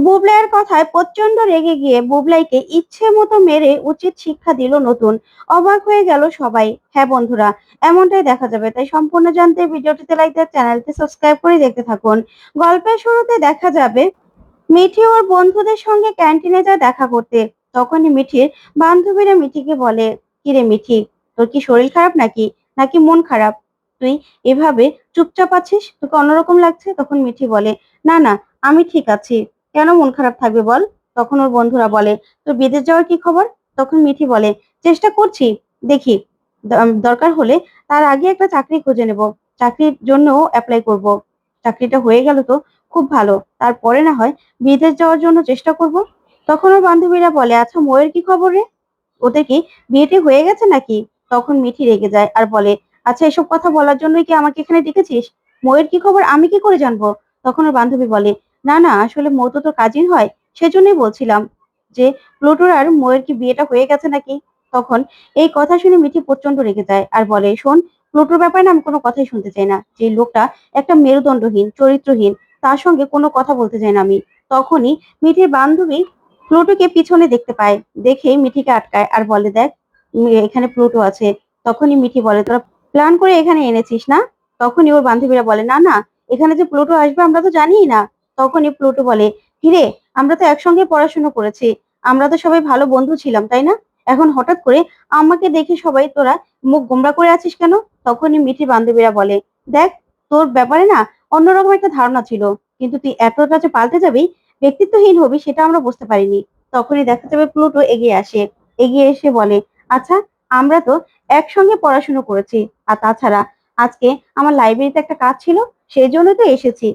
বুবলাইয়ের কথায় প্রচন্ড রেগে গিয়ে বুবলাইকে ইচ্ছে মতো মেরে উচিত শিক্ষা দিল নতুন। অবাক হয়ে গেল সবাই। হ্যাঁ বন্ধুরা, এমনটাই দেখা যাবে, তাই সম্পূর্ণ জানতে ভিডিওটিতে লাইক দিয়ে চ্যানেলটি সাবস্ক্রাইব করে দেখতে থাকুন। গল্পের শুরুতে দেখা যাবে মিঠি ওর বন্ধুদের সঙ্গে ক্যান্টিনে যায় দেখা করতে। তখনই মিঠির বান্ধবীরা মিঠিকে বলে, কিরে মিঠি, তোর কি শরীর খারাপ নাকি, নাকি মন খারাপ? তুই এভাবে চুপচাপ আছিস, তোকে অন্যরকম লাগছে। তখন মিঠি বলে, না না, আমি ঠিক আছি। কেন মন খারাপ থাকবে বল? তখন ওর বন্ধুরা বলে, তোর বিদেশ যাওয়ার কি খবর? তখন মিঠি বলে, চেষ্টা করছি, দেখি, দরকার হলে তার আগে একটা চাকরি খুঁজে নেব, চাকরির জন্য অ্যাপ্লাই করব। চাকরিটা হয়ে গেল তো খুব ভালো, তারপরে না হয় বিদেশ যাওয়ার জন্য চেষ্টা করব। তখন ওর বান্ধবীরা বলে, আচ্ছা ময়ের কি খবর রে, ওদের কি বিয়েটি হয়ে গেছে নাকি? তখন মিঠি রেগে যায় আর বলে, আচ্ছা এসব কথা বলার জন্যই কি আমাকে এখানে ডেকেছিস? ময়ের কি খবর আমি কি করে জানবো? তখন ওর বান্ধবী বলে, না না, আসলে মৌ তো তোর কাজিন হয়, সেজন্যই বলছিলাম যে প্লুটোর আর ময়ের কি বিয়েটা হয়ে গেছে নাকি। তখন এই কথা শুনে মিঠি প্রচন্ড রেগে যায় আর বলে, শোন, প্লুটোর ব্যাপারে না আমি কোনো কথাই শুনতে চাই না। যে লোকটা একটা মেরুদণ্ডহীন, চরিত্রহীন, তার সঙ্গে কোনো কথা বলতে চাই না আমি। তখনই মিঠির বান্ধবী প্লুটোকে পিছনে দেখতে পায়, দেখে মিঠিকে আটকায় আর বলে, দেখ, এখানে প্লুটো আছে। তখনই মিঠি বলে, তোরা প্ল্যান করে এখানে এনেছিস না? তখনই ওর বান্ধবীরা বলে, না না, এখানে যে প্লুটো আসবে আমরা তো জানিই না। তখনই প্লুটো বলে, হিরে, আমরা তো একসঙ্গে পড়াশোনা করেছি, আমরা তো সবাই ভালো বন্ধু ছিলাম, তাই না? এখন হঠাৎ করে আমাকে দেখে সবাই তোরা মুখ গোমড়া করে আছিস কেন? তখনই মিঠির বান্ধবীরা বলে, দেখ, তোর ব্যাপারে না অন্যরকম একটা ধারণা ছিল, কিন্তু তুই এতটা যে পাল্টে যাবি, ব্যক্তিত্বহীন হবি, সেটা আমরা বুঝতে পারিনি। তখনই দেখা যাবে প্লুটো এগিয়ে আসে, এগিয়ে এসে বলে, আচ্ছা, আমরা তো একসঙ্গে পড়াশোনা করেছি, আর তাছাড়া আজকে আমার লাইব্রেরিতে একটা কাজ ছিল, সেই জন্য তো এসেছি।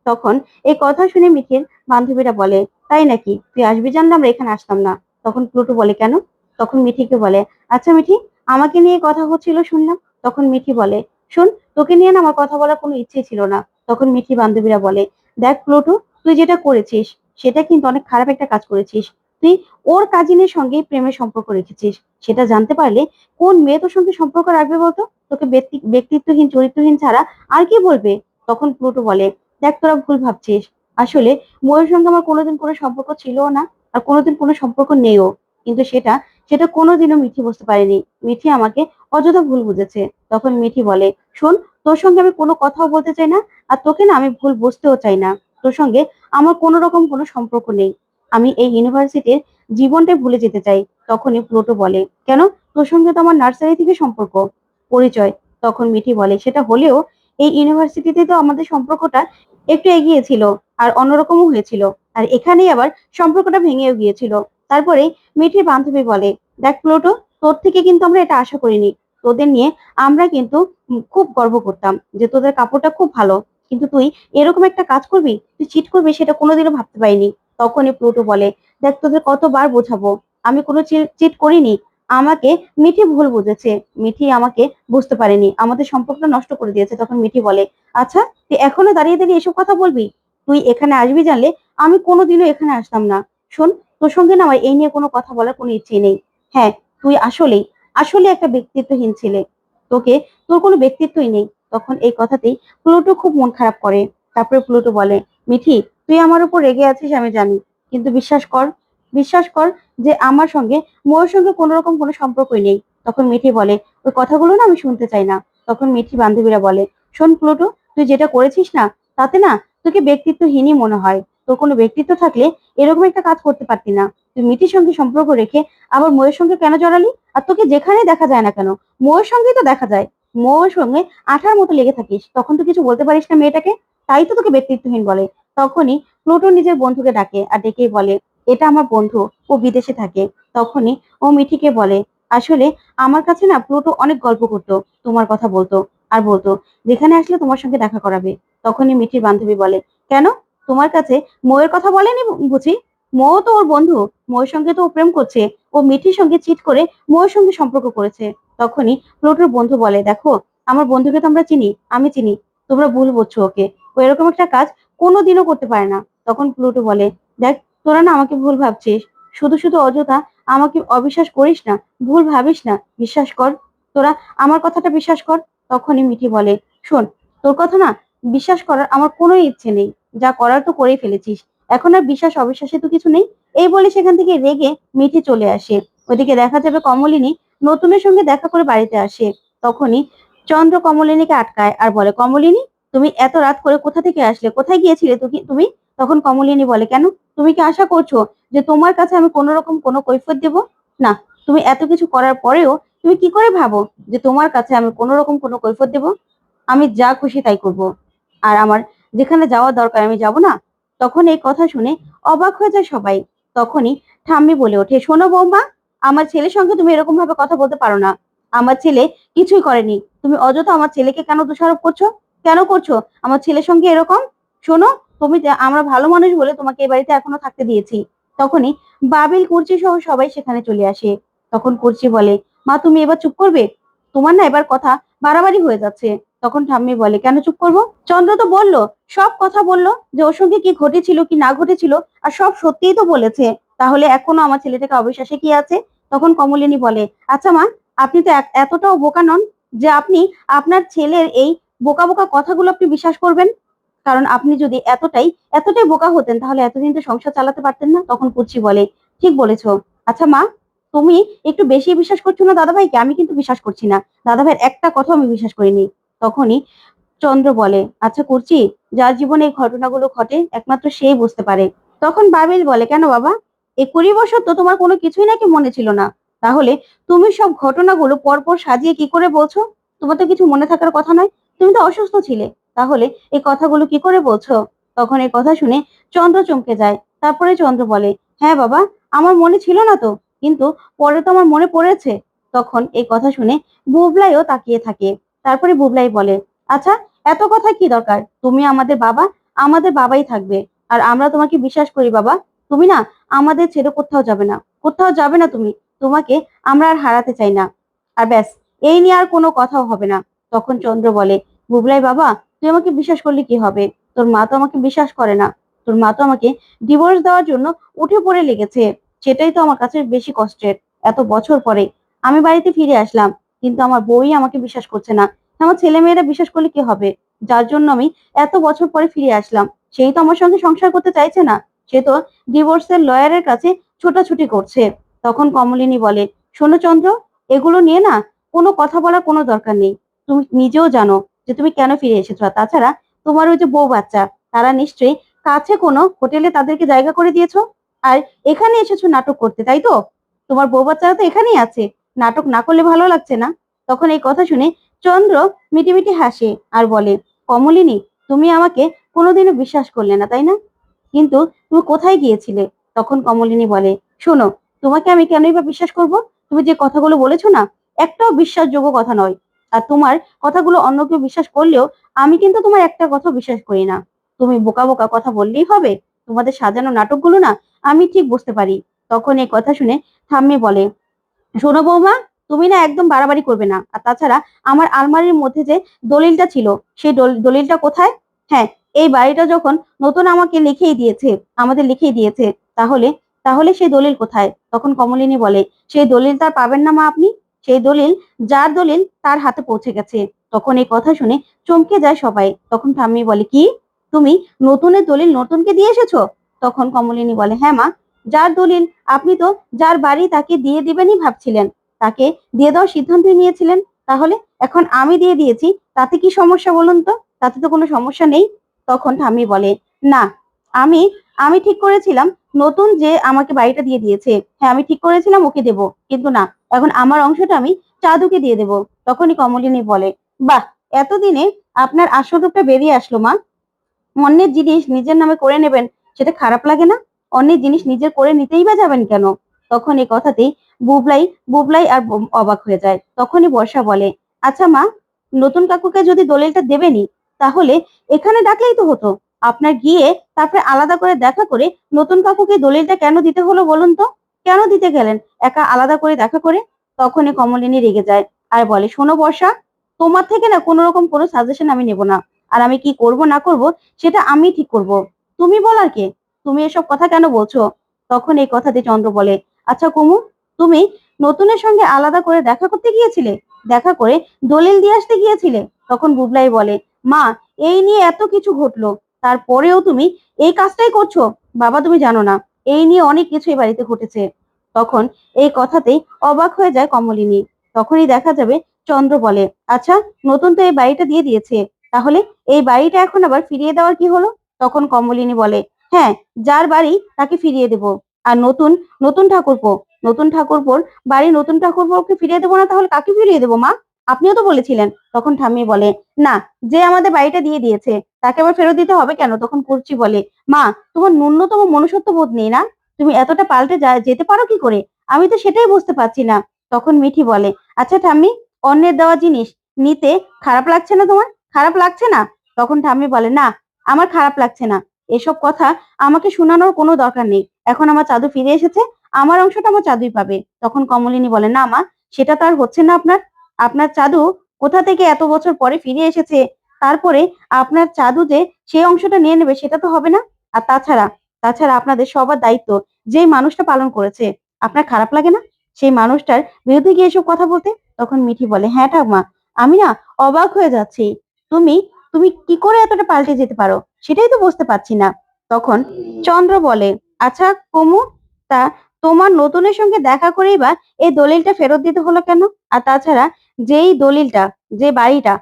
তখন এই কথা শুনে মিঠির বান্ধবীরা বলে, তাই নাকি, তুই আসবি জানলে আমরা এখানে আসতাম না। তখন প্লুটো বলে, কেন? তখন মিঠিকে বলে, আচ্ছা মিঠি, আমাকে নিয়ে কথা হচ্ছিল শুনলাম। তখন মিঠি বলে, শোন, তোকে নিয়ে না আমার কথা বলার কোনো ইচ্ছে ছিল না। তখন মিঠি বান্ধবীরা বলে, দেখ প্লুটো, তুই যেটা করেছিস সেটা কিন্তু অনেক খারাপ একটা কাজ করেছিস। তুই ওর কাজিনের সঙ্গে প্রেমের সম্পর্ক রেখেছিস, সেটা জানতে পারলে কোন মেয়ে তোর সঙ্গে সম্পর্ক রাখবে বলতো? তোকে ব্যক্তিত্বহীন, চরিত্রহীন ছাড়া আর কি বলবে? তখন প্লুটো বলে, দেখ, তোরা ভুল ভাবছিস। আসলে ময়ের সঙ্গে আমার কোনোদিন কোনো সম্পর্ক ছিলও না, আর কোনোদিন কোনো সম্পর্ক নেইও। কিন্তু সেটা সেটা কোনোদিনও মিঠি বুঝতে পারেনি। মিঠি আমাকে অযথা ভুল বুঝেছে। তখন মিঠি বলে, শোন, তোর সঙ্গে আমি কোনো কথাও বলতে চাই না, আর তোকে না আমি ভুল বুঝতেও চাই না। তোর সঙ্গে আমার কোনো রকম কোনো সম্পর্ক নেই। আমি এই ইউনিভার্সিটির জীবনটাই ভুলে যেতে চাই। তখনই প্লুটো বলে, কেন? তোর সঙ্গে তো আমার নার্সারি থেকে সম্পর্ক, পরিচয়। তখন মিঠি বলে, সেটা হলেও এই ইউনিভার্সিটিতে তো আমাদের সম্পর্কটা একটু এগিয়েছিল, আর অন্যরকমও হয়েছিল, আর এখানেই আবার সম্পর্কটা ভেঙেও গিয়েছিল। তারপরে মিঠির বান্ধবী বলে, দেখ প্লুটো, তোর থেকে কিন্তু আমরা এটা আশা করিনি। তোদের নিয়ে আমরা কিন্তু খুব গর্ব করতাম যে তোদের কাপড়টা খুব ভালো, কিন্তু তুই এরকম একটা কাজ করবি, তুই চিট করবি, সেটা কোনোদিনও ভাবতে পারিনি। তখনই প্লুটো বলে, দেখ, তোদের কতবার বোঝাবো, আমি কোনো চিট করিনি। আমাকে মিঠি ভুল বুঝেছে, মিঠি আমাকে বুঝতে পারেনি, আমাদের সম্পর্কটা নষ্ট করে দিয়েছে। তখন মিঠি বলে, আচ্ছা, তুই এখনো দাঁড়িয়ে দাঁড়িয়ে এসব কথা বলবি? তুই এখানে আসবি জানলে আমি কোনোদিনও এখানে আসতাম না। শোন, তোর সঙ্গে না আমার এই নিয়ে কোনো কথা বলার কোনো ইচ্ছে নেই। হ্যাঁ, তুই আসলেই আসলে একটা ব্যক্তিত্বহীন ছেলে, তোকে, তোর কোনো ব্যক্তিত্বই নেই। তখন এই কথাতেই প্লুটো খুব মন খারাপ করে। তারপরে প্লুটো বলে, মিঠি, তুই আমার উপর রেগে আছিস আমি জানি, কিন্তু বিশ্বাস কর, বিশ্বাস কর যে আমার সঙ্গে, মোর সঙ্গে কোনো রকম কোনো সম্পর্কই নেই। তখন মিঠি বলে, ওই কথাগুলো না আমি শুনতে চাই না। তখন মিঠি বান্ধবীরা বলে, শোন প্লুটো, তুই যেটা করেছিস না, তাতে না তোকে ব্যক্তিত্বহীনই মনে হয়। তোর কোনো ব্যক্তিত্ব থাকলে এরকম একটা কাজ করতে পারতি না। তুই মিঠির সঙ্গে সম্পর্ক রেখে আবার ময়ের সঙ্গে কেন জড়ালি? আর তোকে যেখানে দেখা যায় না কেন, ময়ের সঙ্গেই তো দেখা যায়, ময়ের সঙ্গে আঠার মতো লেগে থাকিস, তখন তো কিছু বলতে পারিস না মেয়েটাকে, তাই তো তোকে ব্যক্তিত্বহীন বলে। তখনই প্লুটো নিজের বন্ধুকে ডাকে আর ডেকেই বলে, এটা আমার বন্ধু, ও বিদেশে থাকে। তখনই ও মিঠিকে বলে, আসলে আমার কাছে না প্লুটো অনেক গল্প করতো, তোমার কথা বলতো, আর বলতো যেখানে আসলে তোমার সঙ্গে দেখা করাবে। তখনই মিঠির বান্ধবী বলে, কেন? তোমার কাছে ময়ের কথা বলেনি বুঝি? মও তো ওর বন্ধু, ময়ের সঙ্গে তো ও প্রেম করছে, ও মিঠির সঙ্গে চিট করে ময়ের সঙ্গে সম্পর্ক করেছে। তখনই প্লুটোর বন্ধু বলে, দেখো, আমার বন্ধুকে তো আমরা চিনি, আমি চিনি, তোমরা ভুল বুঝছো ওকে, ও এরকম একটা কাজ কোনোদিনও করতে পারে না। তখন প্লুটো বলে, দেখ, তোরা না আমাকে ভুল ভাবছিস, শুধু শুধু অযথা আমাকে অবিশ্বাস করিস না, ভুল ভাবিস না, বিশ্বাস কর, তোরা আমার কথাটা বিশ্বাস কর। তখনই মিঠি বলে, শোন, তোর কথা না বিশ্বাস করার আমার কোনো ইচ্ছে নেই, যা করার তো করেই ফেলেছিস। এখন আর বিশ্বাস অবিশ্বাসে তো কিছু নেই। এই বলে সেখান থেকে রেগে মিঠি চলে আসে। ওদিকে দেখা যাবে কমলিনী নতুনের সঙ্গে দেখা করে বাড়িতে আসে। তখনই চন্দ্র কমলিনীকে আটকায় আর বলে, কমলিনী, তুমি এত রাত করে কোথা থেকে আসলে, কোথায় গিয়েছিলে তুমি? তখন কমলিনী বলে, কেন, তুমি কি আশা করছো যে তোমার কাছে আমি কোনো রকম কোনো কৈফিয়ত দেব? না, তুমি এত কিছু করার পরেও তুমি কি করে ভাবো যে তোমার কাছে আমি কোনো রকম কোনো কৈফিয়ত দেব? আমি যা খুশি তাই করব, আর আমার যেখানে যাওয়া দরকার আমি যাব না? তখন এই কথা শুনে অবাক হয়ে যায় সবাই। তখনই ঠাম্মি বলে ওঠে, শোনো বৌমা, আমার ছেলের সঙ্গে তুমি এরকম ভাবে কথা বলতে পারো না। আমার ছেলে কিছুই করেনি, তুমি অযথা আমার ছেলেকে কেন দোষারোপ করছো? কেন করছো আমার ছেলের সঙ্গে এরকম? শোনো, আমরা ভালো মানুষ বলে তোমাকে এই বাড়িতে এখনো থাকতে দিয়েছি। তখনই বাবিল, কুর্চি সহ সবাই সেখানে চলে আসে। তখন কুর্চি বলে, মা তুমি এবার চুপ করবে? তোমার না এবার কথা বাড়াবাড়ি হয়ে যাচ্ছে। তখন ঠাম্মি বলে, কেন চুপ করবো? চন্দ্র তো বললো, সব কথা বললো যে ওর সঙ্গে কি ঘটেছিল কি না ঘটেছিল, আর সব সত্যিই তো বলেছে। তাহলে এখনো আমার ছেলেটাকে অবিশ্বাসে কি আছে? তখন কমলিনী বলে, আচ্ছা মা, আপনি তো এতটাও বোকা নন যে আপনি আপনার ছেলের এই বোকা বোকা কথাগুলো আপনি বিশ্বাস করবেন। কারণ আপনি যদি এতটাই বোকা হতেন তাহলে এতদিন তো সংসার চালাতে পারতেন না। তখন কুচি বলে, ঠিক বলেছো। আচ্ছা মা, তুমি একটু বেশি বিশ্বাস করছো না দাদাভাইকে? আমি কিন্তু বিশ্বাস করছি না, দাদাভাইয়ের একটা কথা আমি বিশ্বাস করিনি। তখনই চন্দ্র বলে, আচ্ছা কুর্চি, যার জীবনে এই ঘটনাগুলো ঘটে একমাত্র সেই বুঝতে পারে। তখন বাবিল বলে, কেন বাবা, এই 20 বছর তো তোমার কোনো কিছুই নাকি মনে ছিল না? তাহলে তুমি সব ঘটনাগুলো পরপর সাজিয়ে কি করে বলছো? তোমার তো কিছু মনে থাকার কথা নয়, তুমি তো অসুস্থ ছিলে, তাহলে এই কথাগুলো কি করে বলছো? তখন এই কথা শুনে চন্দ্র চমকে যায়। তারপরে চন্দ্র বলে, হ্যাঁ বাবা, আমার মনে ছিল না তো, কিন্তু পরে তো আমার মনে পড়েছে। তখন এই কথা শুনে বুবলাইও তাকিয়ে থাকে। তারপরে বুবলাই বলে, আচ্ছা, এত কথা কি দরকার? তুমি আমাদের বাবা, আমাদের বাবাই থাকবে, আর আমরা তোমাকে বিশ্বাস করি বাবা। তুমি না আমাদের ছেড়ে কোথাও যাবে না, কোথাও যাবে না তুমি। তোমাকে আমরা আর হারাতে চাই না। আর ব্যাস, এই নিয়ে আর কোনো কথাও হবে না। তখন চন্দ্র বলে, বুবলাই বাবা, তুই আমাকে বিশ্বাস করলে কি হবে? তোর মা তো আমাকে বিশ্বাস করে না। তোর মা তো আমাকে ডিভোর্স দেওয়ার জন্য উঠে পড়ে লেগেছে। সেটাই তো আমার কাছে বেশি কষ্টের। এত বছর পরে আমি বাড়িতে ফিরে আসলাম, কিন্তু আমার বউই আমাকে বিশ্বাস করছে না। আমার ছেলে মেয়েরা বিশ্বাস করলে কি হবে? যার জন্য আমি এত বছর পরে ফিরে আসলাম, সেই তো আমার সঙ্গে সংসার করতে চাইছে না। সে তো ডিভোর্সের লয়ারের কাছে ছোটাছুটি করছে। তখন কমলিনী বলে, শোনো চন্দ্র, এগুলো নিয়ে না কোনো কথা বলার কোনো দরকার নেই। তুমি নিজেও জানো যে তুমি কেন ফিরে এসেছো। আর তাছাড়া তোমার ওই যে বউ বাচ্চা, তারা নিশ্চয়ই কাছে কোনো হোটেলে তাদেরকে জায়গা করে দিয়েছো, আর এখানে এসেছো নাটক করতে, তাই তো? তোমার বউ বাচ্চারা তো এখানেই আছে, নাটক না করলে ভালো লাগছে না? তখন এই কথা শুনে চন্দ্র মিটিমিটি হাসে আর বলে, কমলিনী, তুমি আমাকে কোনোদিনও বিশ্বাস করলে না, তাই না? কিন্তু তুমি কোথায় গিয়েছিলে? তখন কমলিনী বলে, শোনো, তোমাকে আমি কেনই বা বিশ্বাস করব? তুমি যে কথাগুলো বলেছো না, একটাও বিশ্বাসযোগ্য কথা নয়। আর তোমার কথাগুলো অন্য কেউ বিশ্বাস করলেও আমি কিন্তু তোমার একটা কথা বিশ্বাস করি না। তুমি বোকা বোকা কথা বললেই হবে? তোমাদের সাজানো নাটকগুলো না আমি ঠিক বুঝতে পারি। তখন এই কথা শুনে ঠাম্মি বলে, শোনো বৌমা, তুমি না একদম বাড়াবাড়ি করবে না। আর তাছাড়া আমার আলমারির মধ্যে যে দলিলটা ছিল, সেই দলিলটা কোথায়? হ্যাঁ, এই বাড়িটা যখন নতুন আমাদের লিখেই দিয়েছে, তাহলে তাহলে সেই দলিল কোথায়? তখন কমলিনী বলে, সেই দলিল তার পাবেন না মা আপনি। সেই দলিল, যার দলিল তার হাতে পৌঁছে গেছে। তখন এই কথা শুনে চমকে যায় সবাই। তখন ঠাম্মি বলে, কি, তুমি নতুনের দলিল নতুনকে দিয়ে এসেছো? তখন কমলিনী বলে, হ্যাঁ মা, যার দলিল আপনি তো যার বাড়ি তাকে দিয়ে দিবেনই ভাবছিলেন, তাকে দিয়ে দেওয়ার সিদ্ধান্ত নিয়েছিলেন, তাহলে এখন আমি দিয়ে দিয়েছি, তাতে কি সমস্যা বলুন তো? তাতে তো কোনো সমস্যা নেই। তখন ঠাম্মি বলে, না, আমি আমি ঠিক করেছিলাম নতুন যে আমাকে বাড়িটা দিয়ে দিয়েছে, হ্যাঁ আমি ঠিক করেছিলাম ওকে দেব, কিন্তু না, এখন আমার অংশটা আমি চাঁদুকে দিয়ে দেব। তখনই কমলিনী বলে, বাহ, এতদিনে আপনার আসল রূপটা বেরিয়ে আসলো মা। অন্যের জিনিস নিজের নামে করে নেবেন, সেটা খারাপ লাগে না? অন্যের জিনিস নিজের করে নিতেই বা যাবেন কেন? তখন এই কথাতেই বুবলাই বুবলাই আর অবাক হয়ে যায়। তখনই বর্ষা বলে, আচ্ছা মা, নতুন কাকুকে যদি দলিলটা দেবেনি, তাহলে এখানে ডাকলেই তো হতো। আপনার গিয়ে তারপরে আলাদা করে দেখা করে নতুন কাকুকে দলিলটা কেন দিতে হলো বলুন তো? কেন দিতে গেলেন একা আলাদা করে দেখা করে? তখনই কমলিনী রেগে যায় আর বলে, শোনো বর্ষা, তোমার থেকে না কোনো রকম কোনো সাজেশন আমি নেব না। আর আমি কি করব না করব সেটা আমি ঠিক করব। তুমি বলার কে? তুমি এসব কথা কেন বলছো? তখন এই কথাতে চন্দ্র বলে, আচ্ছা কুমু, তুমি নতুনের সঙ্গে আলাদা করে দেখা করতে গিয়েছিলে, দেখা করে দলিল দিয়ে আসতে গিয়েছিলে? তখন বুবলাই বলে, মা, এই নিয়ে এত কিছু ঘটলো, তারপরেও তুমি এই কাজটাই করছো? বাবা তুমি জানো না, এই নিয়ে অনেক কিছু এই বাড়িতে ঘটেছে। তখন এই কথাতেই অবাক হয়ে যায় কমলিনী। তখনই দেখা যাবে চন্দ্র বলে, আচ্ছা, নতুন তো এই বাড়িটা দিয়ে দিয়েছে, তাহলে এই বাড়িটা এখন আবার ফিরিয়ে দেওয়ার কি হলো? তখন কমলিনী বলে, হ্যাঁ, যার বাড়ি তাকে ফিরিয়ে দেব। আর নতুন নতুন ঠাকুরপো, নতুন ঠাকুরপোর বাড়ি নতুন ঠাকুরপোকে ফিরিয়ে দেবো না, তাহলে কাকে ফিরিয়ে দেবো মা? আপনিও তো বলেছিলেন। তখন ঠাম্মি বলে, না, যে আমাদের বাড়িটা দিয়ে দিয়েছে তাকে আবার ফেরত দিতে হবে কেন? তখন কুর্চি বলে, মা, তোমার ন্যূনতম মনুষ্যত্ব বোধ নেই না? তুমি এতটা পাল্টে যেতে পারো কি করে? আমি তো সেটাই বুঝতে পারছি না। তখন মিঠি বলে, আচ্ছা ঠাম্মি, অন্যের দেওয়া জিনিস নিতে খারাপ লাগছে না তোমার? খারাপ লাগছে না? তখন ঠাম্মি বলে, না, আমার খারাপ লাগছে না। এসব কথা আমাকে শোনানোর কোনো দরকার নেই। এখন আমার চাদু ফিরে এসেছে, আমার অংশটা আমার চাদুই পাবে। তখন কমলিনী বলে, না মা, সেটা তো আর হচ্ছে না। আপনার আপনার চাদু কোথা থেকে এত বছর পরে ফিরে এসেছে, তারপরে আপনার চাদু যে সেই অংশটা নিয়ে নেবে, সেটা তো হবে না। আর তাছাড়া তাছাড়া আপনাদের সবার দায়িত্ব যেই মানুষটা পালন করেছে, আপনার খারাপ লাগে না সেই মানুষটার বিরুদ্ধে গিয়ে এসব কথা বলতে? তখন মিঠি বলে, হ্যাঁ ঠাকুমা, আমি না অবাক হয়ে যাচ্ছি। তুমি তুমি কি করে এতটা পাল্টে যেতে পারো, সেটাই তো বুঝতে পারছি না। তখন চন্দ্র বলে, আচ্ছা কুমু, তা তোমার নতুনের সঙ্গে দেখা করেই বা এই দলিলটা ফেরত দিতে হলো কেন? আর তাছাড়া যেই দলিলটা, যে বাড়িটা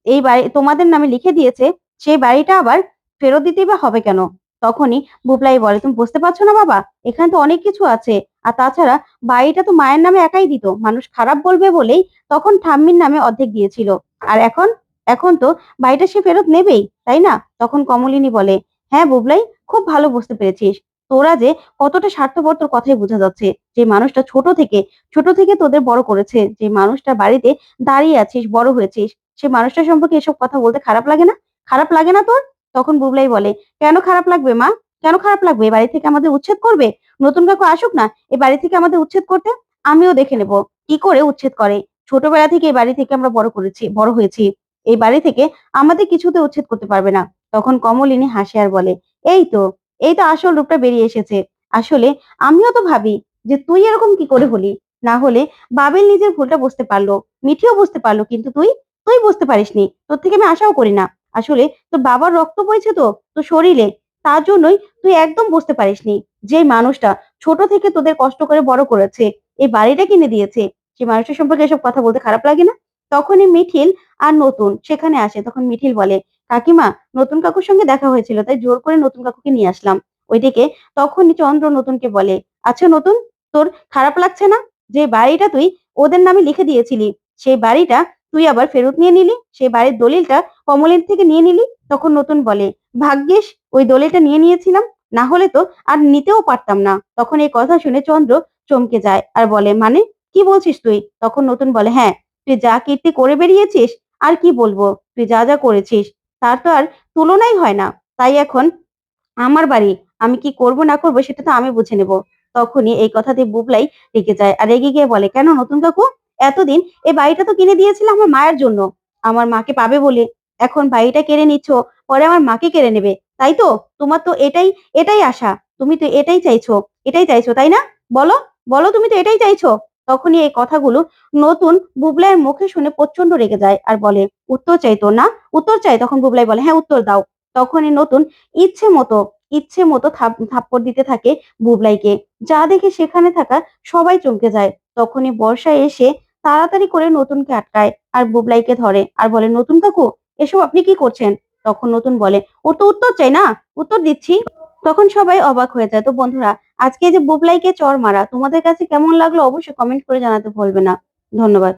এই বাড়ি তোমাদের নামে লিখে দিয়েছে, সেই বাড়িটা আবার ফেরত দিতেই বা হবে কেন? তখনই বুবলাই বলে, তুমি বুঝতে পারছো না বাবা, এখানে তো অনেক কিছু আছে। আর তাছাড়া বাড়িটা তো মায়ের নামে একাই দিত, মানুষ খারাপ বলবে বলেই তখন ঠাম্মির নামে অর্ধেক দিয়েছিল। আর এখন এখন তো বাড়িটা সে ফেরত নেবেই, তাই না? তখন কমলিনী বলে, হ্যাঁ বুবলাই, খুব ভালো বুঝতে পেরেছিস। তোরা যে কতটা স্বার্থপর তোর কথাই বোঝা যাচ্ছে। যে মানুষটা ছোট থেকে তোদের বড় করেছে, যে মানুষটা বাড়িতে দাঁড়িয়ে আছিস, বড় হয়েছিস, সে মানুষটা সম্পর্কে এসব কথা বলতে খারাপ লাগে না? খারাপ লাগে না তোর? তখন বুবলাই বলে, কেন খারাপ লাগবে মা? কেন খারাপ লাগবে? এই বাড়ি থেকে আমাদের উচ্ছেদ করবে? নতুন কাকু আসুক না এই বাড়ি থেকে আমাদের উচ্ছেদ করতে, আমিও দেখে নেব কি করে উচ্ছেদ করে। ছোটবেলা থেকে এই বাড়ি থেকে আমরা বড় হয়েছি, এই বাড়ি থেকে আমাদের কিছুতে উচ্ছেদ করতে পারবে না। তখন কমলিনী হাসে আর বলে, এই তো এই তো আসল রূপটা বেরিয়ে এসেছে। আসলে আমিও তো ভাবি যে তুই এরকম কি করে হলি। না হলে বাবিল নিজের ভুলটা বুঝতে পারলো, মিঠিও বুঝতে পারলো, কিন্তু তুই তুই বুঝতে পারিসনি। তোর থেকে আমি আশাও করি না। আসলে তোর বাবার রক্ত বইছে তো তোর শরীরে, তার জন্যই তুই একদম বুঝতে পারিসনি। যে মানুষটা ছোট থেকে তোদের কষ্ট করে বড় করেছে, এই বাড়িটা কিনে দিয়েছে, সে মানুষের সম্পর্কে এসব কথা বলতে খারাপ লাগে না? তখনই মিঠিল আর নতুন সেখানে আসে। তখন মিঠিল বলে, কাকিমা, নতুন কাকুর সঙ্গে দেখা হয়েছিল, তাই জোর করে নতুন কাকুকে নিয়ে আসলাম ওইদিকে। তখনই চন্দ্র নতুনকে বলে, আচ্ছা নতুন, তোর খারাপ লাগছে না যে বাড়িটা তুই ওদের নামে লিখে দিয়েছিলি, সেই বাড়িটা তুই আবার ফেরত নিয়ে নিলি, সেই বাড়ির দলিলটা কমলের থেকে নিয়ে নিলি? তখন নতুন বলে, ভাগ্যিস ওই দলিলটা নিয়ে নিয়েছিলাম, না হলে তো আর নিতেও পারতাম না। তখন এই কথা শুনে চন্দ্র চমকে যায় আর বলে, মানে কি বলছিস তুই? তখন নতুন বলে, হ্যাঁ, তুই যা কীর্তি করে বেরিয়েছিস, আর কি বলবো, তুই যা যা করেছিস তার তো আর তুলনাই হয় না। তাই এখন আমার বাড়ি, আমি কি করব না করব সেটা তো আমি বুঝে নেব। তখনই এই কথাতে বুবলাই রেগে যায় আর রেগে গিয়ে বলে, কেন নতুন কাকু, এতদিন এই বাড়িটা তো কিনে দিয়েছিল আমার মায়ের জন্য, আমার মাকে পাবে বলে। এখন বাড়িটা কেড়ে নিচ্ছ, পরে আমার মাকে কেড়ে নেবে, তাই তো? তোমার তো এটাই এটাই আশা, তুমি তো এটাই চাইছো তাই না? বলো, বলো, তুমি তো এটাই চাইছো। তখনই এই কথাগুলো নতুন বুবলাইয়ের মুখে শুনে প্রচন্ড রেগে যায় আর বলে, উত্তর চাই তো না? উত্তর চাই? তখন বুবলাই বলে, হ্যাঁ উত্তর দাও। তখনই নতুন ইচ্ছে মতো ইচ্ছে মতো থাপ্পড় দিতে থাকে বুবলাইকে, যা দেখে সেখানে থাকা সবাই চমকে যায়। তখনই বর্ষা এসে তাড়াতাড়ি করে নতুনকে আটকায় আর বুবলাইকে ধরে আর বলে, নতুন কাকু, এসব আপনি কি করছেন? তখন নতুন বলে, ও তো উত্তর চাই না, উত্তর দিচ্ছি। তখন সবাই অবাক হয়ে যায়। তো বন্ধুরা, আজকে যে বুবলাইকে চড় মারা তোমাদের কাছে কেমন লাগলো অবশ্যই কমেন্ট করে জানাতে ভুলবে না। ধন্যবাদ।